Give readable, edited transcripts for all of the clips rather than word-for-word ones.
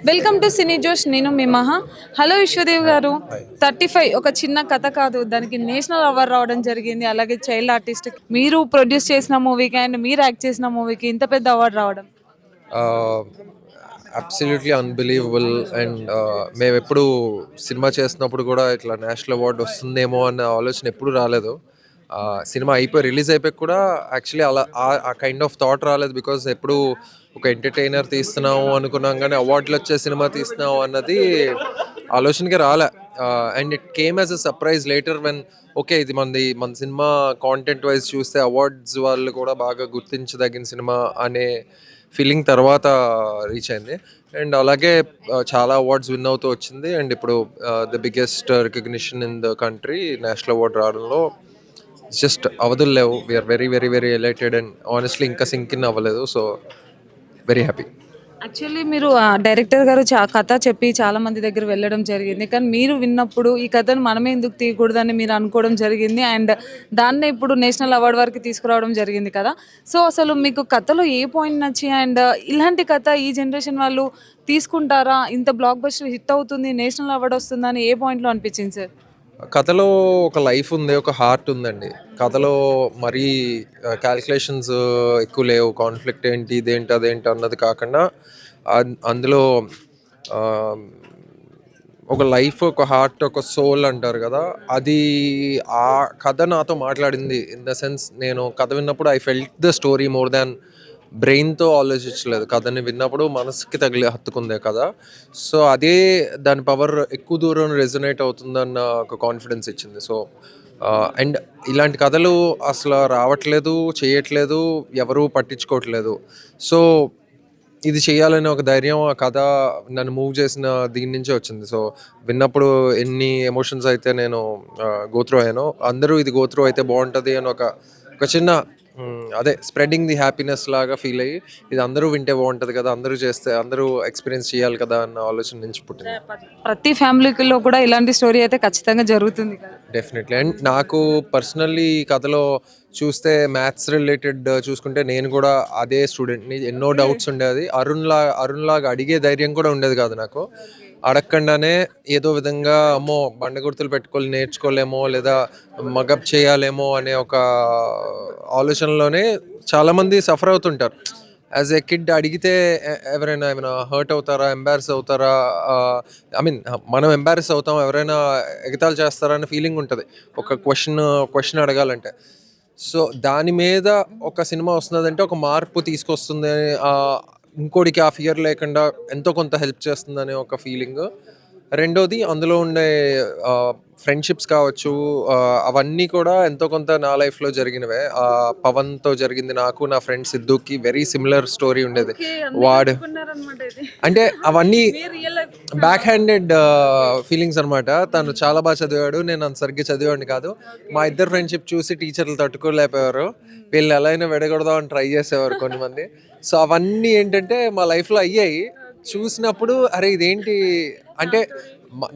Welcome to సినీ జోష్. నేను మీ మహా. హలో విశ్వదేవ్ గారు. 35 ఒక చిన్న కథ కాదు, దానికి నేషనల్ అవార్డు రావడం జరిగింది. అలాగే చైల్డ్ ఆర్టిస్ట్ మీరు ప్రొడ్యూస్ చేసిన మూవీకి అండ్ మీరు యాక్ట్ చేసిన మూవీకి ఇంత పెద్ద అవార్డు రావడం. Absolutely unbelievable. అండ్ మేము ఎప్పుడు సినిమా చేసినప్పుడు కూడా ఇట్లా నేషనల్ అవార్డు వస్తుందేమో అన్న ఆలోచన ఎప్పుడు రాలేదు. సినిమా రిలీజ్ అయిపోయి కూడా యాక్చువల్లీ అలా ఆ కైండ్ ఆఫ్ థాట్ రాలేదు. బికాజ్ ఎప్పుడు ఒక ఎంటర్టైనర్ తీస్తున్నాము అనుకున్నాం, కానీ అవార్డులు వచ్చే సినిమా తీస్తున్నాము అన్నది ఆలోచనకి రాలే. And it came as a surprise later when okay, ఇది మన సినిమా కాంటెంట్ వైజ్ చూస్తే అవార్డ్స్ వాళ్ళు కూడా బాగా గుర్తించదగిన సినిమా అనే ఫీలింగ్ తర్వాత రీచ్ అయింది. అండ్ అలాగే చాలా అవార్డ్స్ విన్ అవుతూ వచ్చింది. అండ్ ఇప్పుడు the biggest recognition in the country national award రావడంలో జస్ట్ అవధులు లేవు. We're very very very elated and honestly ఇంకా సింక్ ఇన్ అవ్వలేదు. So very happy. యాక్చువల్లీ మీరు డైరెక్టర్ గారు కథ చెప్పి చాలా మంది దగ్గర వెళ్ళడం జరిగింది, కానీ మీరు విన్నప్పుడు ఈ కథను మనమే ఎందుకు తీయకూడదని మీరు అనుకోవడం జరిగింది. అండ్ దాన్నే ఇప్పుడు నేషనల్ అవార్డు వరకు తీసుకురావడం జరిగింది కదా. సో అసలు మీకు కథలో ఏ పాయింట్ నచ్చి అండ్ ఇలాంటి కథ ఈ జనరేషన్ వాళ్ళు తీసుకుంటారా, ఇంత బ్లాక్ బస్టర్ హిట్ అవుతుంది, నేషనల్ అవార్డు వస్తుందని ఏ పాయింట్లో అనిపించింది సార్? కథలో ఒక లైఫ్ ఉంది, ఒక హార్ట్ ఉందండి. కథలో మరీ క్యాల్కులేషన్స్ ఎక్కువ లేవు. కాన్ఫ్లిక్ట్ ఏంటి, ఇదేంటి అదేంటి అన్నది కాకుండా అందులో ఒక లైఫ్, ఒక హార్ట్, ఒక సోల్ అంటారు కదా, అది ఆ కథ నాతో మాట్లాడింది. ఇన్ ద సెన్స్, నేను కథ విన్నప్పుడు I felt the story more than బ్రెయిన్తో ఆలోచించలేదు. కథని విన్నప్పుడు మనసుకి హత్తుకుందే కదా. సో అదే దాని పవర్ ఎక్కువ దూరం రెజొనేట్ అవుతుందన్న ఒక కాన్ఫిడెన్స్ ఇచ్చింది. సో అండ్ ఇలాంటి కథలు అసలు రావట్లేదు, చేయట్లేదు, ఎవరూ పట్టించుకోవట్లేదు. సో ఇది చేయాలనే ఒక ధైర్యం, ఆ కథ నన్ను మూవ్ చేసిన దీని నుంచే వచ్చింది. సో విన్నప్పుడు ఎన్ని ఎమోషన్స్ అయితే నేను గోత్రూ అయ్యానో, అందరూ ఇది గోత్రూ అయితే బాగుంటుంది అని ఒక చిన్న అదే స్ప్రెడింగ్ ది హ్యాపీనెస్ లాగా ఫీల్ అయ్యి, ఇది అందరూ వింటే బాగుంటుంది కదా, అందరూ చేస్తే, అందరూ ఎక్స్పీరియన్స్ చేయాలి కదా అన్న ఆలోచన నుంచి పుట్టింది. ప్రతి ఫ్యామిలీలో కూడా ఇలాంటి స్టోరీ అయితే ఖచ్చితంగా జరుగుతుంది కదా. డెఫినెట్లీ. అండ్ నాకు పర్సనల్లీ కథలో చూస్తే మ్యాథ్స్ రిలేటెడ్ చూసుకుంటే నేను కూడా అదే స్టూడెంట్ని. ఎన్నో డౌట్స్ ఉండేది. అరుణ్ లాగా అడిగే ధైర్యం కూడా ఉండేది కాదు నాకు. అడగకుండానే ఏదో విధంగా అమ్మో బండ గుర్తులు పెట్టుకొని నేర్చుకోలేమో, లేదా మగప్ చేయాలేమో అనే ఒక ఆలోచనలోనే చాలామంది సఫర్ అవుతుంటారు. యాజ్ ఎ కిడ్ అడిగితే ఎవరైనా ఏమైనా హర్ట్ అవుతారా, ఎంబారస్ అవుతారా, ఐ మీన్ మనం ఎంబారస్ అవుతాం, ఎవరైనా ఎగతాళి చేస్తారా అనే ఫీలింగ్ ఉంటుంది ఒక క్వశ్చన్ అడగాలంటే. సో దాని మీద ఒక సినిమా వస్తుందంటే ఒక మార్పు తీసుకొస్తుంది, ఇంకోటికి ఆ ఫియర్ లేకుండా ఎంతో కొంత హెల్ప్ చేస్తుందనే ఒక ఫీలింగ్. రెండోది, అందులో ఉండే ఫ్రెండ్షిప్స్ కావచ్చు, అవన్నీ కూడా ఎంతో కొంత నా లైఫ్లో జరిగినవే. పవన్తో జరిగింది నాకు, నా ఫ్రెండ్ సిద్ధుకి వెరీ సిమిలర్ స్టోరీ ఉండేది. వాడు అంటే అవన్నీ బ్యాక్ హ్యాండెడ్ ఫీలింగ్స్ అనమాట. తను చాలా బాగా చదివాడు, నేను అంత సరిగ్గా చదివాడిని కాదు. మా ఇద్దరు ఫ్రెండ్షిప్ చూసి టీచర్లు తట్టుకోలేకపోయారు. వీళ్ళు ఎలా అయినా విడగొడదాం అని ట్రై చేసేవారు కొంతమంది. సో అవన్నీ ఏంటంటే మా లైఫ్లో అయ్యాయి. చూసినప్పుడు అరే ఇదేంటి అంటే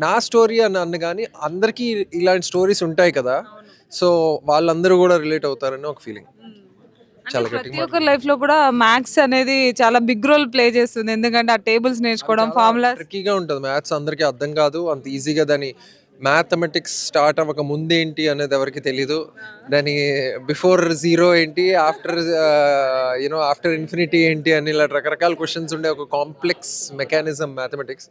నా స్టోరీ అన్న కానీ అందరికీ ఇలాంటి స్టోరీస్ ఉంటాయి కదా. సో వాళ్ళందరూ కూడా రిలేట్ అవుతారని ఒక ఫీలింగ్. చాలా ప్రతి ఒక్కరి లైఫ్ లో కూడా మ్యాథ్స్ అనేది చాలా బిగ్ రోల్ ప్లే చేస్తుంది. ఎందుకంటే ఆ టేబుల్స్ నేర్చుకోవడం, ఫార్ములా ట్రిక్కీగా ఉంటుంది. మ్యాథ్స్ అందరికీ అర్థం కాదు అంత ఈజీగా. దాని మ్యాథమెటిక్స్ స్టార్ట్ అవ్వక ముందు ఏంటి అనేది ఎవరికి తెలీదు. దాని బిఫోర్ జీరో ఏంటి, ఆఫ్టర్ ఇన్ఫినిటీ ఏంటి అని ఇలా రకరకాల క్వశ్చన్స్ ఉండే ఒక కాంప్లెక్స్ మెకానిజం మ్యాథమెటిక్స్.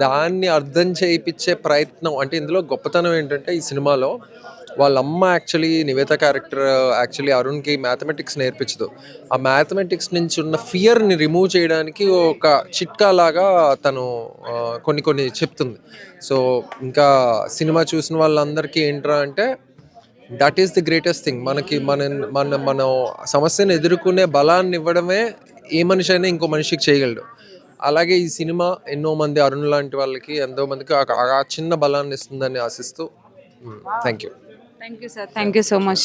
దాన్ని అర్థం చేయించే ప్రయత్నం. అంటే ఇందులో గొప్పతనం ఏంటంటే, ఈ సినిమాలో వాళ్ళ అమ్మ యాక్చువల్లీ నివేత క్యారెక్టర్ యాక్చువల్లీ అరుణ్కి మ్యాథమెటిక్స్ నేర్పించదు. ఆ మ్యాథమెటిక్స్ నుంచి ఉన్న ఫియర్ని రిమూవ్ చేయడానికి ఒక చిట్కా లాగా తను కొన్ని చెప్తుంది. సో ఇంకా సినిమా చూసిన వాళ్ళందరికీ ఏంట్రా అంటే, that is the greatest thing. మనకి మనం సమస్యను ఎదుర్కొనే బలాన్ని ఇవ్వడమే ఏ మనిషి అయినా ఇంకో మనిషికి చేయగలడు. అలాగే ఈ సినిమా ఎన్నో మంది అరుణ్ లాంటి వాళ్ళకి, ఎంతో మందికి ఆ చిన్న బలాన్ని ఇస్తుందని ఆశిస్తూ thank you. Thank you sir, thank you so much.